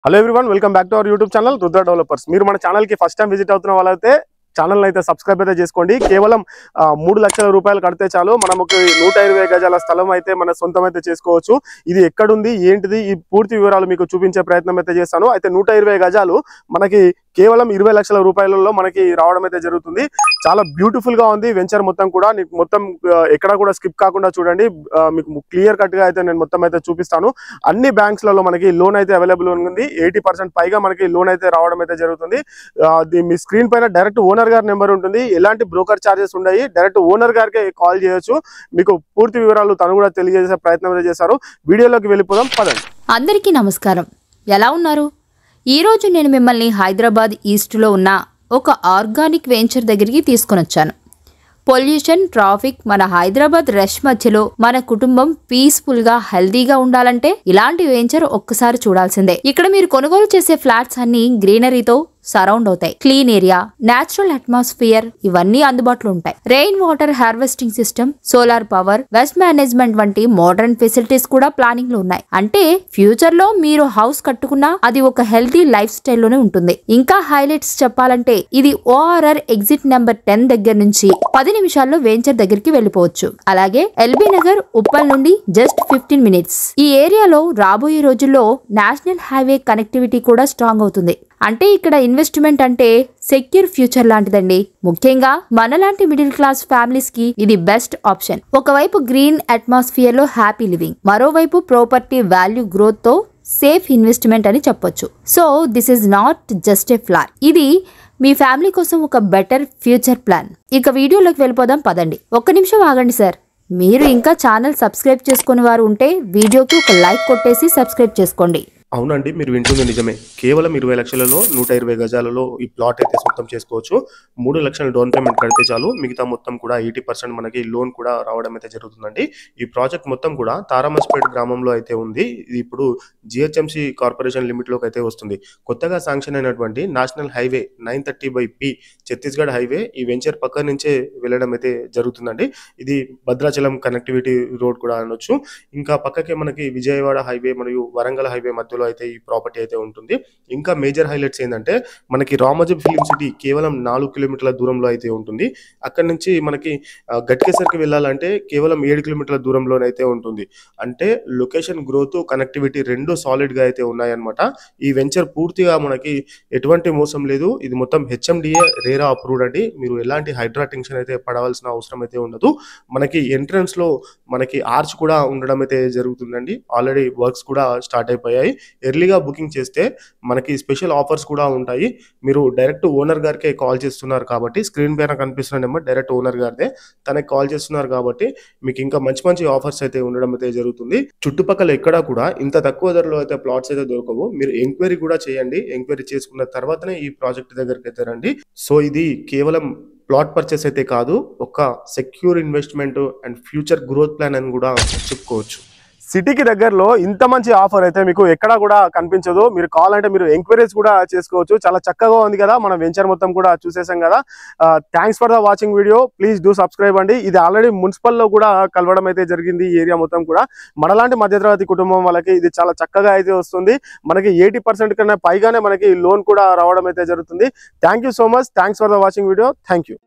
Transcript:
Hello everyone, welcome back to our YouTube channel Rudra developers. మీరు మన channel కి first time visit అవుతున్న వాళ్ళైతే ఛానల్ అయితే సబ్స్క్రైబ్ అయితే చేసుకోండి. కేవలం 3 లక్షల రూపాయలు కడితే చాలు మనకు 120 గజాల స్థలం అయితే మన సొంతం అయితే చేసుకోవచ్చు. ఇది ఎక్కడుంది ఏంటిది ఈ పూర్తి వివరాలు మీకు చూపించే ప్రయత్నం అయితే చేస్తాను. అయితే 120 గజాలు మనకి కేవలం 20 లక్షల రూపాయలలో మనకి రావడం అయితే జరుగుతుంది. చాలా బ్యూటిఫుల్ గా ఉంది వెంచర్ మొత్తం కూడా. మొత్తం ఎక్కడ కూడా స్కిప్ కాకుండా చూడండి, మీకు క్లియర్ కట్ గా అయితే నేను మొత్తం అయితే చూపిస్తాను. అన్ని బ్యాంక్స్ లలో మనకి లోన్ అయితే అవైలబుల్ ఉంది. 80% పైగా మనకి లోన్ అయితే రావడం అయితే జరుగుతుంది. మీ స్క్రీన్ పైన డైరెక్ట్ ఓనర్ గారి నెంబర్ ఉంటుంది. ఎలాంటి బ్రోకర్ చార్జెస్ ఉన్నాయి, డైరెక్ట్ ఓనర్ గారికి కాల్ చేయొచ్చు. మీకు పూర్తి వివరాలు తను కూడా తెలియజేసే ప్రయత్నం అయితే చేశారు. వీడియోలోకి వెళ్ళిపోదాం పదండి. అందరికీ నమస్కారం, ఎలా ఉన్నారు? ఈరోజు నేను మిమ్మల్ని హైదరాబాద్ ఈస్ట్లో ఉన్న ఒక ఆర్గానిక్ వెంచర్ దగ్గరికి తీసుకొని వచ్చాను. పొల్యూషన్, ట్రాఫిక్, మన హైదరాబాద్ రష్ మధ్యలో మన కుటుంబం పీస్ఫుల్ గా హెల్దీగా ఉండాలంటే ఇలాంటి వెంచర్ ఒక్కసారి చూడాల్సిందే. ఇక్కడ మీరు కొనుగోలు చేసే ఫ్లాట్స్ అన్ని గ్రీనరీతో సరౌండ్ అవుతాయి. క్లీన్ ఏరియా, నేచురల్ అట్మాస్ఫియర్ ఇవన్నీ అందుబాటులో ఉంటాయి. Rain water harvesting system, solar power, west management వంటి మోడర్న్ ఫెసిలిటీస్ కూడా ప్లానింగ్ లో ఉన్నాయి. అంటే ఫ్యూచర్ లో మీరు హౌస్ కట్టుకున్నా అది ఒక హెల్తీ లైఫ్ స్టైల్ లోనే ఉంటుంది. ఇంకా హైలైట్స్ చెప్పాలంటే ఇది ఓఆర్ఆర్ ఎగ్జిట్ నెంబర్ 10 దగ్గర నుంచి 10 నిమిషాల్లో వెంచర్ దగ్గరికి వెళ్ళిపోవచ్చు. అలాగే ఎల్బీ నగర్, ఉప్పల్ నుండి జస్ట్ 15 మినిట్స్. ఈ ఏరియాలో రాబోయే రోజుల్లో నేషనల్ హైవే కనెక్టివిటీ కూడా స్ట్రాంగ్ అవుతుంది. అంటే ఇక్కడ ఇన్వెస్ట్మెంట్ అంటే సెక్యూర్ ఫ్యూచర్ లాంటిదండి. ముఖ్యంగా మనలాంటి మిడిల్ క్లాస్ ఫ్యామిలీస్ కి ఇది బెస్ట్ ఆప్షన్. ఒకవైపు గ్రీన్ అట్మాస్ఫియర్ లో హ్యాపీ లివింగ్, మరోవైపు ప్రాపర్టీ వాల్యూ గ్రోత్ తో సేఫ్ ఇన్వెస్ట్మెంట్ అని చెప్పొచ్చు. So this is not just a flat, ఇది మీ ఫ్యామిలీ కోసం ఒక బెటర్ ఫ్యూచర్ ప్లాన్. ఇక వీడియోలోకి వెళ్ళిపోదాం పదండి. ఒక్క నిమిషం ఆగండి సార్. మీరు ఇంకా ఛానల్ సబ్స్క్రైబ్ చేసుకునే వారు ఉంటే వీడియోకి ఒక లైక్ కొట్టేసి సబ్స్క్రైబ్ చేసుకోండి. అవునండి, మీరు వింటుంది నిజమే. కేవలం 20 లక్షలలో 120 గజాలలో ఈ ప్లాట్ అయితే సొంతం చేసుకోవచ్చు. 3 లక్షల డౌన్ పేమెంట్ కడితే చాలు, మిగతా మొత్తం కూడా 80% మనకి లోన్ కూడా రావడం అయితే జరుగుతుందండి. ఈ ప్రాజెక్ట్ మొత్తం కూడా తారామస్పేట్ గ్రామంలో అయితే ఉంది. ఇది ఇప్పుడు జిహెచ్ఎంసి కార్పొరేషన్ లిమిట్ లోకి అయితే వస్తుంది. కొత్తగా శాంక్షన్ అయినటువంటి national highway 930/P Chhattisgarh highway ఈ వెంచర్ పక్క నుంచే వెళ్ళడం అయితే జరుగుతుందండి. ఇది భద్రాచలం కనెక్టివిటీ రోడ్ కూడా అనొచ్చు. ఇంకా పక్కకే మనకి విజయవాడ హైవే మరియు వరంగల్ హైవే మధ్యలో అయితే ఈ ప్రాపర్టీ అయితే ఉంటుంది. ఇంకా మేజర్ హైలైట్స్ ఏంటంటే మనకి రామోజీ ఫిలిం సిటీ కేవలం 4 కిలోమీటర్ల దూరంలో అయితే ఉంటుంది. అక్కడ నుంచి మనకి గట్కేసర్కి వెళ్ళాలంటే కేవలం 7 కిలోమీటర్ల దూరంలోనైతే ఉంటుంది. అంటే లొకేషన్, గ్రోత్, కనెక్టివిటీ రెండు సాలిడ్ గా అయితే ఉన్నాయన్నమాట. ఈ వెంచర్ పూర్తిగా మనకి ఎటువంటి మోసం లేదు. ఇది మొత్తం హెచ్ఎండిఏ రేరా అప్రూవ్డ్ అండి. మీరు ఎలాంటి హైడ్రా టెన్షన్ అయితే పడవలసిన అవసరం అయితే ఉండదు. మనకి ఎంట్రన్స్ లో మనకి ఆర్చ్ కూడా ఉండడం అయితే జరుగుతుందండి. ఆల్రెడీ వర్క్స్ కూడా స్టార్ట్ అయిపోయాయి. ఎర్లీగా బుకింగ్ చేస్తే మనకి స్పెషల్ ఆఫర్స్ కూడా ఉంటాయి. మీరు డైరెక్ట్ ఓనర్ గారికే కాల్ చేస్తున్నారు కాబట్టి స్క్రీన్ పైన కనిపిస్తున్న నెంబర్ డైరెక్ట్ ఓనర్ గారిదే. తనకి కాల్ చేస్తున్నారు కాబట్టి మీకు ఇంకా మంచి మంచి ఆఫర్స్ అయితే ఉండడం అయితే జరుగుతుంది. చుట్టుపక్కల ఎక్కడా కూడా ఇంత తక్కువ ధరలో అయితే ప్లాట్స్ అయితే దొరకవు. మీరు ఎంక్వైరీ కూడా చేయండి. ఎంక్వైరీ చేసుకున్న తర్వాతనే ఈ ప్రాజెక్ట్ దగ్గరికి అయితే రండి. సో ఇది కేవలం ప్లాట్ పర్చేస్ అయితే కాదు, ఒక secure investment and future growth plan అని కూడా చెప్పుకోవచ్చు. సిటీకి దగ్గరలో ఇంత మంచి ఆఫర్ అయితే మీకు ఎక్కడా కూడా కనిపించదు. మీరు కావాలంటే మీరు ఎంక్వైరీస్ కూడా చేసుకోవచ్చు. చాలా చక్కగా ఉంది కదా, మనం వెంచర్ మొత్తం కూడా చూసేసాం కదా. Thanks for the watching video. Please do subscribe అండి. ఇది ఆల్రెడీ మున్సిపల్లో కూడా కలవడం అయితే జరిగింది. ఈ ఏరియా మొత్తం కూడా మనలాంటి మధ్యతరగతి కుటుంబం వాళ్ళకి ఇది చాలా చక్కగా అయితే వస్తుంది. మనకి 80% కన్నా పైగానే మనకి లోన్ కూడా రావడం అయితే జరుగుతుంది. Thank you so much. Thanks for the watching video. Thank you.